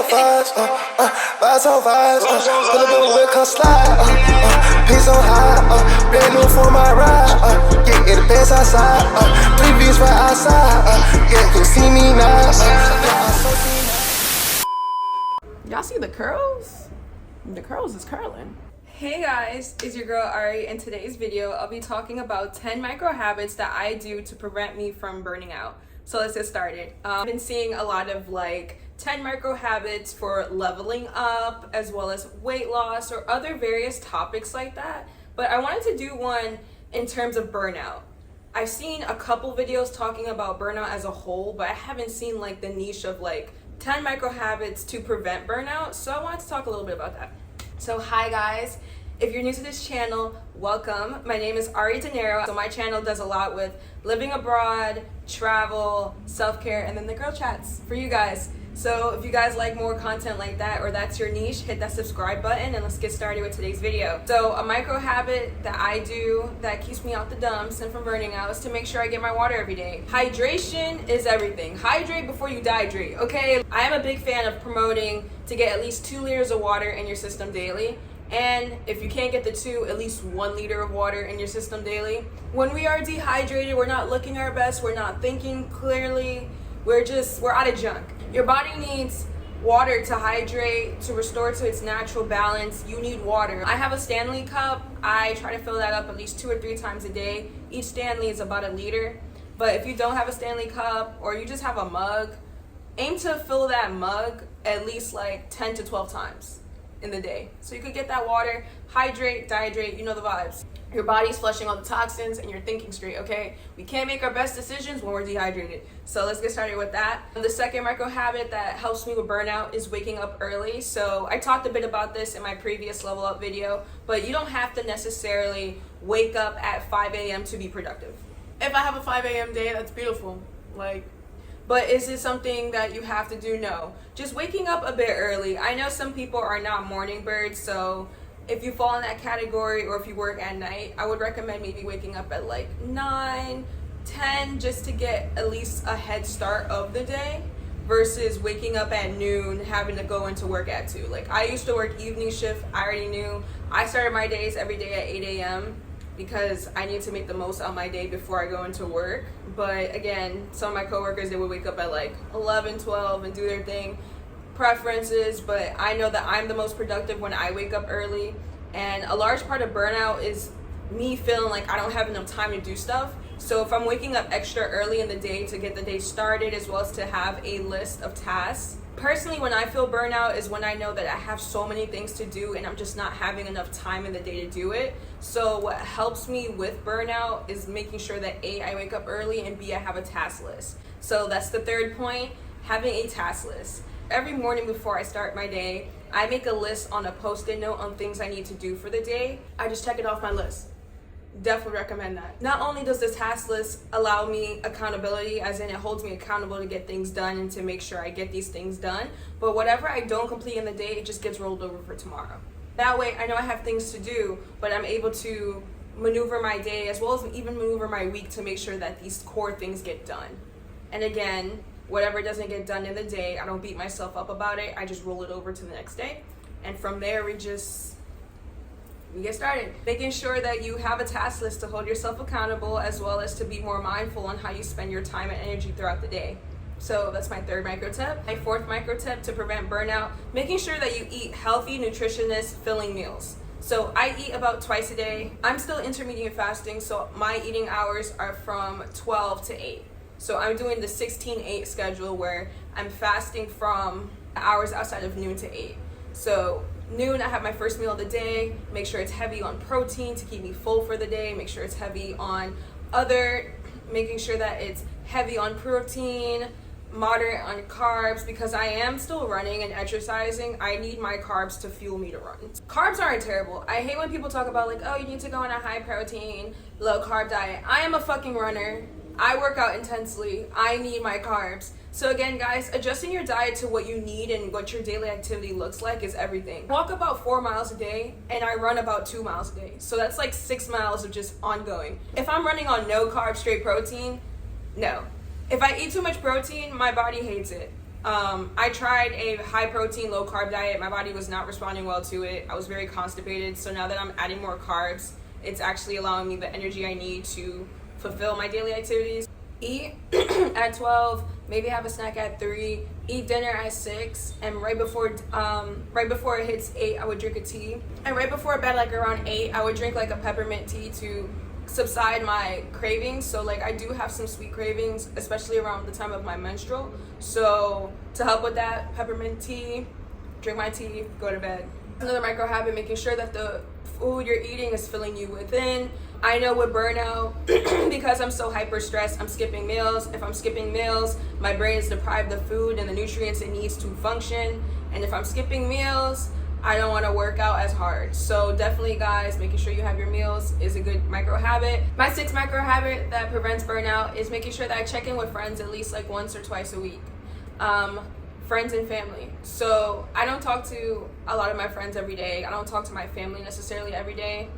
so fast, vibe so fast, pull up in the whip, come slide, pace on high, brand new for my ride, yeah, the best outside, 3 V's right outside, yeah, you see me now, Y'all see the curls? The curls is curling. Hey guys, it's your girl Ari. In today's video, I'll be talking about 10 micro habits that I do to prevent me from burning out. So let's get started. I've been seeing a lot of 10 micro habits for leveling up, as well as weight loss or other various topics like that. But I wanted to do one in terms of burnout. I've seen a couple videos talking about burnout as a whole, but I haven't seen the niche of 10 micro habits to prevent burnout. So I wanted to talk a little bit about that. So hi guys, if you're new to this channel, welcome. My name is Ari De Niro. So my channel does a lot with living abroad, travel, self-care, and then the girl chats for you guys. So if you guys like more content like that, or that's your niche, hit that subscribe button and let's get started with today's video. So a micro habit that I do that keeps me out the dumps and from burning out is to make sure I get my water every day. Hydration is everything. Hydrate before you dehydrate, okay? I am a big fan of promoting to get at least 2 liters of water in your system daily. And if you can't get the 2, at least 1 liter of water in your system daily. When we are dehydrated, we're not looking our best, we're not thinking clearly, we're out of junk. Your body needs water to hydrate, to restore to its natural balance. You need water. I have a Stanley cup. I try to fill that up at least 2 or 3 times a day. Each Stanley is about 1 liter. But if you don't have a Stanley cup or you just have a mug, aim to fill that mug at least 10 to 12 times in the day. So you could get that water, hydrate, dehydrate, you know the vibes. Your body's flushing all the toxins and you're thinking straight, okay? We can't make our best decisions when we're dehydrated. So let's get started with that. The second micro habit that helps me with burnout is waking up early. So I talked a bit about this in my previous level up video, but you don't have to necessarily wake up at 5 a.m. to be productive. If I have a 5 a.m. day, that's beautiful. But is it something that you have to do? No. Just waking up a bit early. I know some people are not morning birds, so if you fall in that category or if you work at night, I would recommend maybe waking up at 9, 10 just to get at least a head start of the day versus waking up at noon, having to go into work at 2. I used to work evening shift. I already knew. I started my days every day at 8 a.m. because I need to make the most of my day before I go into work. But again, some of my coworkers, they would wake up at 11, 12 and do their thing. Preferences, but I know that I'm the most productive when I wake up early. And a large part of burnout is me feeling like I don't have enough time to do stuff. So if I'm waking up extra early in the day to get the day started, as well as to have a list of tasks. Personally, when I feel burnout is when I know that I have so many things to do and I'm just not having enough time in the day to do it. So what helps me with burnout is making sure that A, I wake up early, and B, I have a task list. So that's the third point, having a task list. Every morning before I start my day, I make a list on a post-it note on things I need to do for the day. I just check it off my list. Definitely recommend that. Not only does the task list allow me accountability, as in it holds me accountable to get things done and to make sure I get these things done, but whatever I don't complete in the day, it just gets rolled over for tomorrow. That way I know I have things to do, but I'm able to maneuver my day as well as even maneuver my week to make sure that these core things get done. And again, whatever doesn't get done in the day, I don't beat myself up about it. I just roll it over to the next day. And from there, we get started. Making sure that you have a task list to hold yourself accountable, as well as to be more mindful on how you spend your time and energy throughout the day. So that's my third micro tip. My fourth micro tip to prevent burnout, making sure that you eat healthy, nutritionist, filling meals. So I eat about twice a day. I'm still intermediate fasting, so my eating hours are from 12 to 8. So I'm doing the 16-8 schedule where I'm fasting from hours outside of noon to 8. So noon, I have my first meal of the day. Make sure it's heavy on protein to keep me full for the day. Make sure it's heavy on making sure that it's heavy on protein, moderate on carbs, because I am still running and exercising. I need my carbs to fuel me to run. Carbs aren't terrible. I hate when people talk about oh, you need to go on a high protein, low carb diet. I am a fucking runner. I work out intensely. I need my carbs. So again, guys, adjusting your diet to what you need and what your daily activity looks like is everything. I walk about 4 miles a day and I run about 2 miles a day. So that's 6 miles of just ongoing. If I'm running on no carb, straight protein, no. If I eat too much protein, my body hates it. I tried a high protein, low carb diet. My body was not responding well to it. I was very constipated. So now that I'm adding more carbs, it's actually allowing me the energy I need to fulfill my daily activities. Eat at 12, maybe have a snack at 3, eat dinner at 6, and right before it hits 8, I would drink a tea. And right before bed, like around 8, I would drink like a peppermint tea to subside my cravings. So like I do have some sweet cravings, especially around the time of my menstrual. So to help with that, peppermint tea, drink my tea, go to bed. Another micro habit, making sure that the food you're eating is filling you within. I know with burnout, because I'm so hyper stressed, I'm skipping meals. If I'm skipping meals, my brain is deprived of food and the nutrients it needs to function. And if I'm skipping meals, I don't want to work out as hard. So definitely, guys, making sure you have your meals is a good micro habit. My 6th micro habit that prevents burnout is making sure that I check in with friends at least like once or twice a week. Friends and family. So I don't talk to a lot of my friends every day. I don't talk to my family necessarily every day,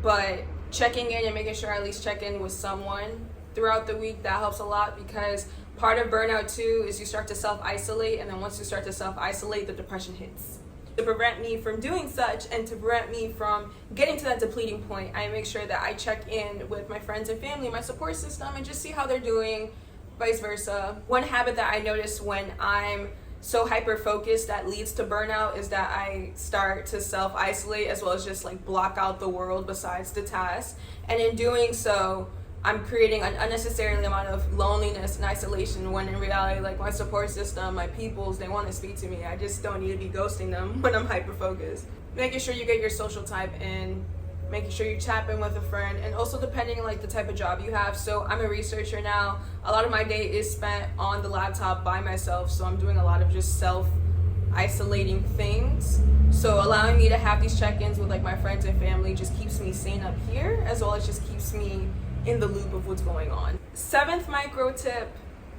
but checking in and making sure I at least check in with someone throughout the week, that helps a lot, because part of burnout too is you start to self-isolate, and then once you start to self-isolate, the depression hits. To prevent me from doing such and to prevent me from getting to that depleting point, I make sure that I check in with my friends and family, my support system, and just see how they're doing, vice versa. One habit that I notice when I'm so hyper focused that leads to burnout is that I start to self-isolate, as well as just like block out the world besides the task. And in doing so, I'm creating an unnecessary amount of loneliness and isolation, when in reality, like my support system, my peoples, they want to speak to me. I just don't need to be ghosting them when I'm hyper focused. Making sure you get your social type in, making sure you tap in with a friend, and also depending on like the type of job you have. So I'm a researcher now. A lot of my day is spent on the laptop by myself, so I'm doing a lot of just self-isolating things. So allowing me to have these check-ins with like my friends and family just keeps me sane up here, as well as just keeps me in the loop of what's going on. 7th micro tip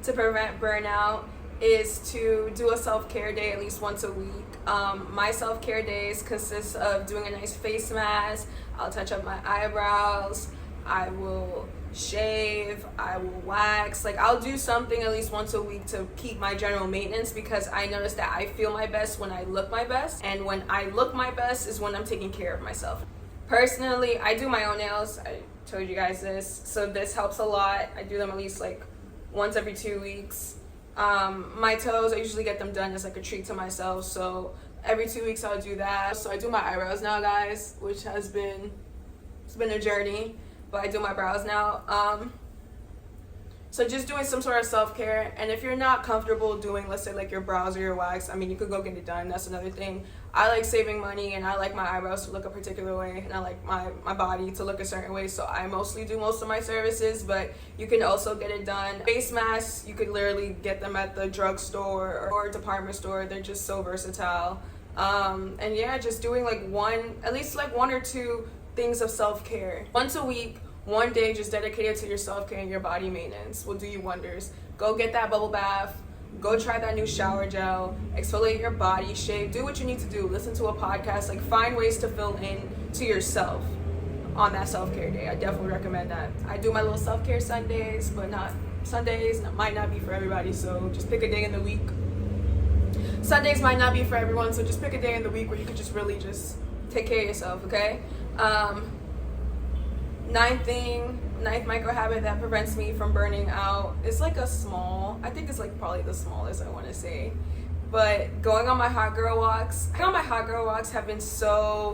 to prevent burnout is to do a self-care day at least once a week. My self-care days consist of doing a nice face mask. I'll touch up my eyebrows, I will shave, I will wax. Like I'll do something at least once a week to keep my general maintenance, because I notice that I feel my best when I look my best, and when I look my best is when I'm taking care of myself. Personally, I do my own nails. I told you guys this, so this helps a lot. I do them at least like once every 2 weeks. My toes, I usually get them done as like a treat to myself, so every 2 weeks I'll do that. So I do my eyebrows now, guys, which it's been a journey, but I do my brows now. So just doing some sort of self-care. And if you're not comfortable doing, let's say like your brows or your wax, I mean, you could go get it done. That's another thing. I like saving money, and I like my eyebrows to look a particular way, and I like my body to look a certain way. So I mostly do most of my services, but you can also get it done. Face masks, you could literally get them at the drugstore or department store. They're just so versatile. And yeah, just doing like at least like 1 or 2 things of self-care. Once a week, 1 day just dedicated to your self-care and your body maintenance will do you wonders. Go get that bubble bath, go try that new shower gel, exfoliate your body, shave, do what you need to do, listen to a podcast, like find ways to fill in to yourself on that self-care day. I definitely recommend that. I do my little self-care Sundays, but not Sundays, might not be for everybody, so just pick a day in the week. Sundays might not be for everyone, so just pick a day in the week where you could just really just take care of yourself, okay? 9th micro habit that prevents me from burning out is like I think it's like probably the smallest I want to say, but going on my hot girl walks. My hot girl walks have been so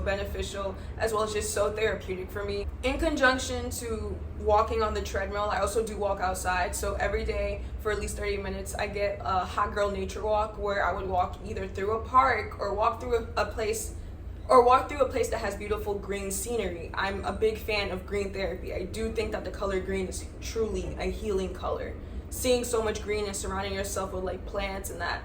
beneficial, as well as just so therapeutic for me. In conjunction to walking on the treadmill, I also do walk outside. So every day for at least 30 minutes, I get a hot girl nature walk, where I would walk either through a park or walk through a place that has beautiful green scenery. I'm a big fan of green therapy. I do think that the color green is truly a healing color. Seeing so much green and surrounding yourself with like plants and that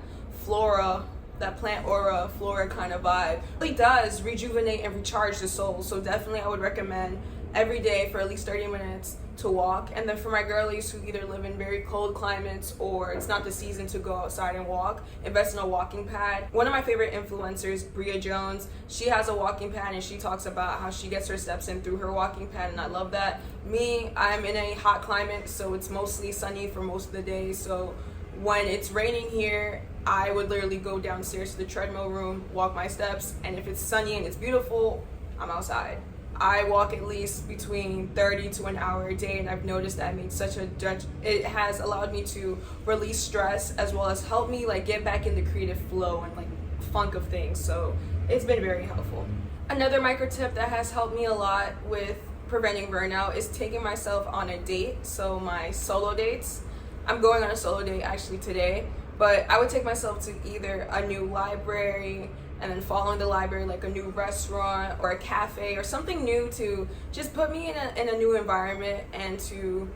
plant aura, flora kind of vibe really does rejuvenate and recharge the soul. So definitely I would recommend every day for at least 30 minutes to walk. And then for my girlies who either live in very cold climates or it's not the season to go outside and walk, invest in a walking pad. One of my favorite influencers, Bria Jones, she has a walking pad, and she talks about how she gets her steps in through her walking pad, and I love that. Me, I'm in a hot climate, so it's mostly sunny for most of the day, so when it's raining here, I would literally go downstairs to the treadmill room, walk my steps, and if it's sunny and it's beautiful, I'm outside. I walk at least between 30 to an hour a day, and I've noticed that it has allowed me to release stress as well as help me like get back in the creative flow and like funk of things. So it's been very helpful. Another micro tip that has helped me a lot with preventing burnout is taking myself on a date. So my solo dates, I'm going on a solo date actually today, but I would take myself to either a new library, and then following the library, like a new restaurant or a cafe or something new to just put me in a new environment and to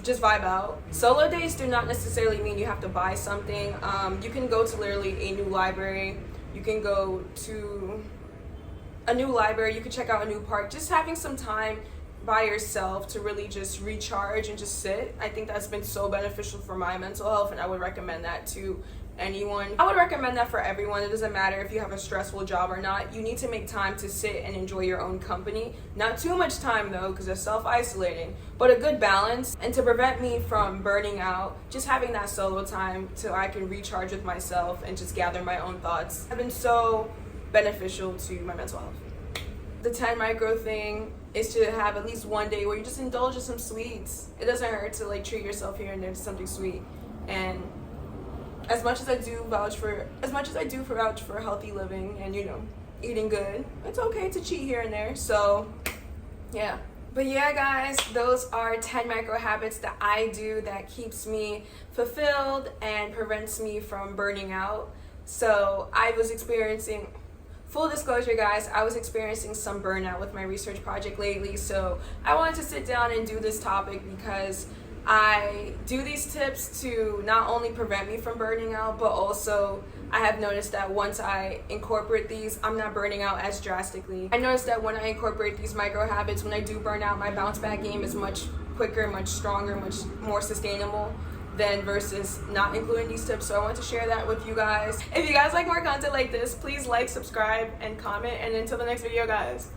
just vibe out. Solo dates do not necessarily mean you have to buy something. You can go to literally a new library. You can go to a new library. You can check out a new park. Just having some time by yourself to really just recharge and just sit. I think that's been so beneficial for my mental health, and I would recommend that to anyone. I would recommend that for everyone. It doesn't matter if you have a stressful job or not. You need to make time to sit and enjoy your own company. Not too much time though, because it's self-isolating, but a good balance. And to prevent me from burning out, just having that solo time so I can recharge with myself and just gather my own thoughts have been so beneficial to my mental health. The 10 micro thing is to have at least one day where you just indulge in some sweets. It doesn't hurt to like treat yourself here and there to something sweet. And as much as I do vouch for healthy living and, you know, eating good, it's okay to cheat here and there. So yeah. But yeah, guys, those are 10 micro habits that I do that keeps me fulfilled and prevents me from burning out. So I was experiencing, full disclosure guys, I was experiencing some burnout with my research project lately. So I wanted to sit down and do this topic because I do these tips to not only prevent me from burning out, but also I have noticed that once I incorporate these, I'm not burning out as drastically. I noticed that when I incorporate these micro habits, when I do burn out, my bounce back game is much quicker, much stronger, much more sustainable than versus not including these tips. So I want to share that with you guys. If you guys like more content like this, please like, subscribe, and comment. And until the next video, guys.